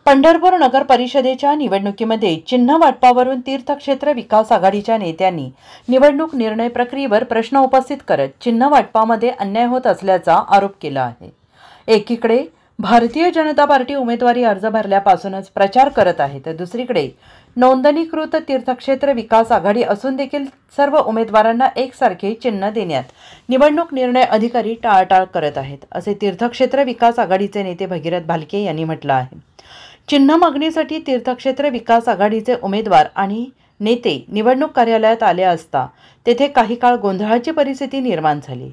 पंढरपूर नगर परिषदेच्या निवडणुकीमध्ये चिन्ह वाटपावरून तीर्थक्षेत्र विकास आघाडीच्या नेत्यांनी निवडणूक निर्णय प्रक्रियेवर प्रश्न उपस्थित करत चिन्ह वाटपामध्ये अन्याय होत असल्याचा आरोप केला आहे। एकीकडे भारतीय जनता पार्टी उमेदवारी अर्ज भरल्यापासूनच प्रचार करत आहे, तर दुसरीकडे नोंदणीकृत तीर्थक्षेत्र विकास आघाडी असून देखील सर्व उमेदवारांना एकसारखे चिन्ह देण्यात निवडणूक निर्णय अधिकारी टाळाटाळ करत आहेत, असे तीर्थक्षेत्र विकास आघाडीचे नेते भगीरथ भालके यांनी म्हटलं आहे। चिन्ह मागणीसाठी तीर्थक्षेत्र विकास आघाडीचे उमेदवार आणि नेते निवडणूक कार्यालयात आले असता तेथे काही काळ गोंधळाची परिस्थिती निर्माण झाली।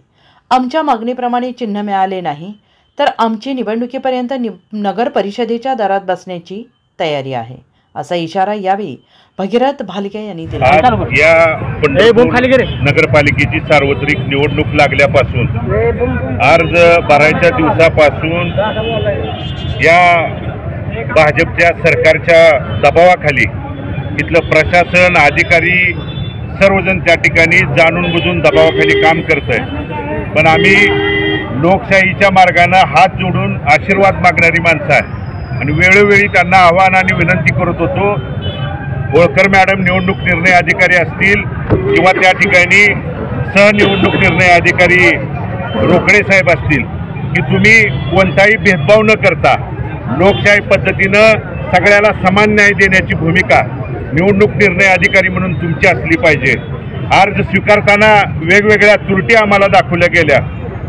आमच्या मागणीप्रमाणे चिन्ह मिळाले नाही तर आमची निवडणुकीपर्यंत नगर परिषदेच्या दारात बसण्याची तयारी आहे, असा इशारा यावेळी भगीरथ भालके यांनी दिला। नगरपालिकेची सार्वत्रिक निवडणूक लागल्यापासून अर्ज भरायच्या दिवसापासून या भाजपच्या सरकारच्या दबावाखाली इथलं प्रशासन अधिकारी सर्वजण त्या ठिकाणी जाणून बुजून दबावाखाली काम करतंय, पण आम्ही लोकशाहीच्या मार्गाने हात जोडून आशीर्वाद मागणारी माणसं आहे आणि वेळोवेळी त्यांना आव्हान आणि विनंती करत होतो। होळकर मॅडम निवडणूक निर्णय अधिकारी असतील किंवा त्या ठिकाणी सहनिवडणूक निर्णय अधिकारी रोकडे साहेब असतील की तुम्ही कोणताही भेदभाव न करता लोकशाही पद्धतीनं सगळ्याला समान न्याय देण्याची भूमिका निवडणूक निर्णय अधिकारी म्हणून तुमची असली पाहिजे। अर्ज स्वीकारताना वेगवेगळ्या त्रुटी आम्हाला दाखवल्या गेल्या,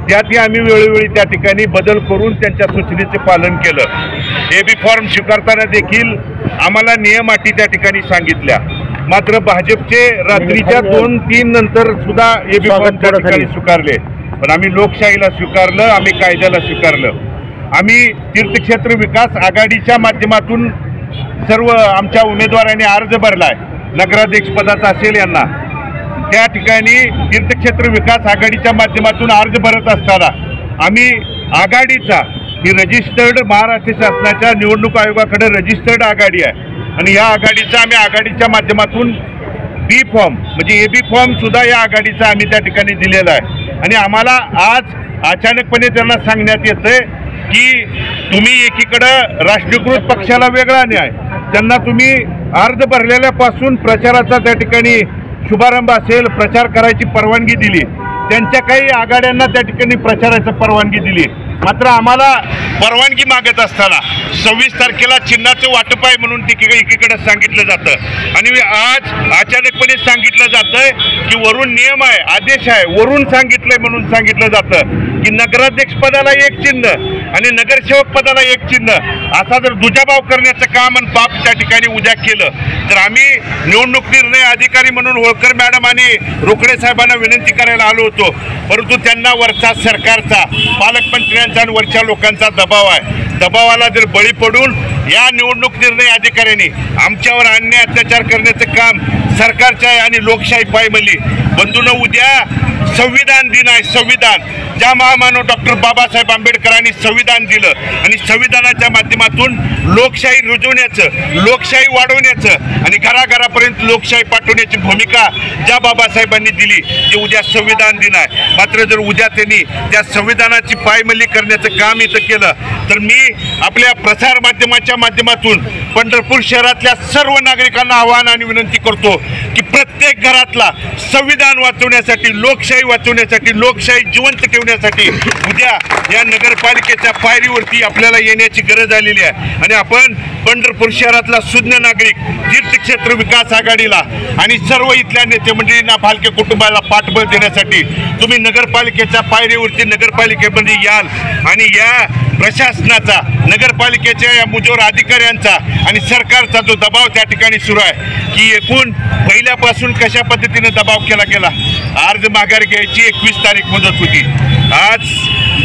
त्यातही आम्ही वेळोवेळी त्या ठिकाणी बदल करून त्यांच्या सूचनेचे पालन केलं। एबी फॉर्म स्वीकारताना देखील आम्हाला नियम अटी त्या ठिकाणी सांगितल्या, मात्र भाजपचे रात्रीच्या 2-3 नंतर सुद्धा एबी फॉर्म त्या ठिकाणी स्वीकारले, पण आम्ही लोकशाहीला स्वीकारलं, आम्ही कायद्याला स्वीकारलं। आम्ही तीर्थक्षेत्र विकास आघाडीच्या माध्यमातून सर्व आमच्या उमेदवारांनी अर्ज भरलाय, नगराध्यक्ष पदाचा असेल यांना त्या ठिकाणी तीर्थक्षेत्र विकास आघाडीच्या माध्यमातून अर्ज भरत असताना आम्ही आघाडीचा ही रजिस्टर्ड महाराष्ट्र शासनाच्या निवडणूक आयोगाकडे रजिस्टर्ड आघाडी आहे आणि या आघाडीचा आम्ही आघाडीच्या माध्यमातून बी फॉर्म म्हणजे एबी फॉर्म सुद्धा या आघाडीचा आम्ही त्या ठिकाणी दिलेला आहे आणि आम्हाला आज अचानकपणे त्यांना सांगण्यात येतंय की तुम्ही एकीकडं राष्ट्रीयकृत पक्षाला वेगळा न्याय, त्यांना तुम्ही अर्ज भरलेल्यापासून प्रचाराचा त्या ठिकाणी शुभारंभ असेल प्रचार करायची परवानगी दिली, त्यांच्या काही आघाड्यांना त्या ठिकाणी प्रचाराची परवानगी दिली, मात्र आम्हाला परवानगी मागत असताना 26 तारखेला चिन्हाचं वाटप आहे म्हणून एकीकडे सांगितलं जातं आणि आज अचानकपणे सांगितलं जातंय की वरून नियम आहे, आदेश आहे, वरून सांगितलंय म्हणून सांगितलं जातं की नगराध्यक्ष पदाला एक चिन्ह आणि नगरसेवक पदाला एक चिन्ह, असा जर दुजाभाव करण्याचं काम आणि पाप त्या ठिकाणी उद्या केलं तर आम्ही निवडणूक निर्णय अधिकारी म्हणून होळकर मॅडम आणि रोकडे साहेबांना विनंती करायला आलो होतो, परंतु त्यांना वरचा सरकारचा पालकमंत्र्यांचा आणि वरच्या लोकांचा दबाव आहे। दबावाला जर बळी पडून या निवडणूक निर्णय अधिकाऱ्यांनी आमच्यावर अन्याय अत्याचार करण्याचं काम सरकारचं आहे आणि लोकशाही पायमल्ली। बंधूंनो, उद्या संविधान दिन आहे। संविधान ज्या महामानव डॉक्टर बाबासाहेब आंबेडकरांनी संविधान दिलं आणि संविधानाच्या माध्यमातून लोकशाही रुजवण्याचं, लोकशाही वाढवण्याचं आणि घराघरापर्यंत लोकशाही पाठवण्याची भूमिका ज्या बाबासाहेबांनी दिली ते उद्या संविधान दिन आहे। मात्र जर उद्या त्यांनी त्या संविधानाची पायमल्ली करण्याचं काम इथं केलं तर मी आपल्या प्रसार माध्यमाच्या माध्यमातून पंढरपूर शहरातल्या सर्व नागरिकांना आवाहन आणि विनंती करतो की प्रत्येक घरातला संविधान वाचवण्यासाठी, लोकशाही वाचवण्यासाठी, लोकशाही जिवंत ठेवण्यासाठी उद्या या नगरपालिकेच्या पायरीवरती आपल्याला येण्याची गरज आलेली आहे आणि आपण पंढरपूर शहरातला सुज्ञ नागरिक तीर्थक्षेत्र विकास आघाडीला आणि सर्व इथल्या नेते मंडळींना, भालके कुटुंबाला पाठबळ देण्यासाठी तुम्ही नगरपालिकेच्या पायरीवरती नगरपालिकेमध्ये याल आणि या प्रशासनाचा, नगरपालिकेच्या या मुजोर अधिकाऱ्यांचा आणि सरकारचा जो दबाव त्या ठिकाणी सुरू आहे की एकूण पहिल्यापासून कशा पद्धतीने दबाव केला गेला, अर्ज माघार घ्यायची 21 तारीख मुदत होती, आज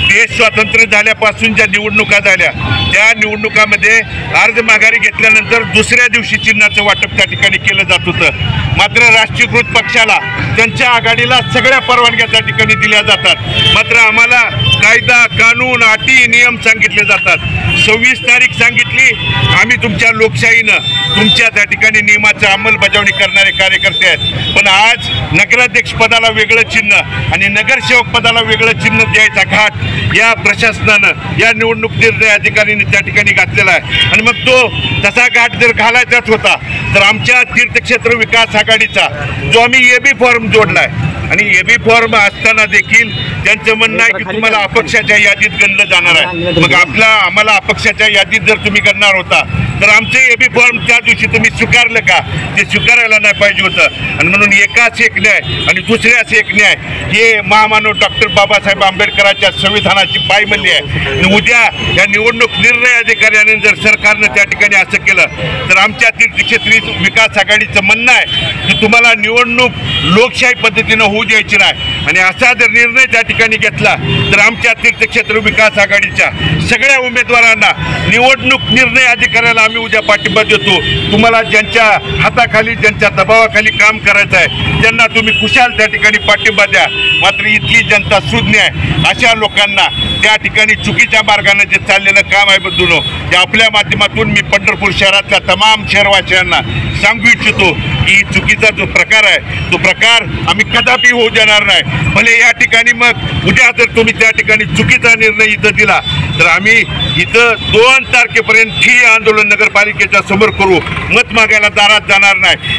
देश स्वातंत्र्य झाल्यापासून ज्या निवडणुका झाल्या त्या निवडणुकामध्ये अर्ज माघारी घेतल्यानंतर दुसऱ्या दिवशी चिन्हाचं वाटप त्या ठिकाणी केलं जात होतं. मात्र राष्ट्रीयकृत पक्षाला त्यांच्या आघाडीला सगळ्या परवानग्या त्या ठिकाणी दिल्या जातात. मात्र आम्हाला कायदा कानून अटी नियम सांगितले जातात. 26 तारीख सांगितली, आम्ही तुमच्या लोकशाहीनं तुमच्या त्या ठिकाणी नियमाचं अंमलबजावणी करणारे कार्यकर्ते आहेत. पण आज नगराध्यक्ष पदाला वेगळं चिन्ह आणि नगरसेवक पदाला वेगळं चिन्ह द्यायचा घाट या प्रशासनानं, या निवडणूक निर्णय अधिकाऱ्यांनी त्या ठिकाणी घातलेला आहे. आणि मग तो तसा घाट जर घालायचाच होता तर आमच्या तीर्थक्षेत्र विकास आघाडीचा जो आम्ही एबी फॉर्म जोडला आहे, आणि एबी फॉर्म असताना देखील त्यांचं म्हणणं आहे की तुम्हाला अपक्षाच्या यादीत गणलं जाणार आहे. मग आम्हाला अपक्षाच्या यादीत जर तुम्ही करणार होता तर आमचे एबी फॉर्म त्या दिवशी तुम्ही स्वीकारलं का? ते स्वीकारायला नाही पाहिजे होतं. आणि म्हणून एकाच एक न्याय आणि दुसऱ्याच एक न्याय हे महामानव डॉक्टर बाबासाहेब आंबेडकरांच्या संविधानाची पायमल्ली आहे. आणि उद्या या निवडणूक निर्णय अधिकाऱ्याने जर सरकारनं त्या ठिकाणी असं केलं तर आमच्या तीर्थक्षेत्री विकास आघाडीचं म्हणणं आहे की तुम्हाला निवडणूक लोकशाही पद्धतीनं होऊ द्यायची नाही. आणि असा जर निर्णय त्या ठिकाणी घेतला तर आमच्या तीर्थक्षेत्र विकास आघाडीच्या सगळ्या उमेदवारांना निवडणूक निर्णय अधिकाऱ्याला आम्ही उद्या पाठिंबा देतो. तुम्हाला ज्यांच्या हाताखाली, ज्यांच्या दबावाखाली काम करायचं आहे त्यांना तुम्ही खुशाल त्या ठिकाणी पाठिंबा द्या. मात्र इथली जनता सुज्ञ आहे. अशा लोकांना त्या ठिकाणी चुकीच्या मार्गाने जे चाललेलं काम आहे बंधूंनो, ते आपल्या माध्यमातून मी पंढरपूर शहरातल्या तमाम शहरवासियांना सांगू इच्छितो की चुकीचा जो प्रकार आहे तो प्रकार आम्ही कदापि होऊ देणार नाही. भले या ठिकाणी मग उद्या जर तुम्ही त्या ठिकाणी चुकीचा निर्णय इथं दिला तर आम्ही इथं 2 तारखेपर्यंत ठिय्या आंदोलन नगरपालिकेच्या समोर करू. मत मागायला दारात जाणार नाही.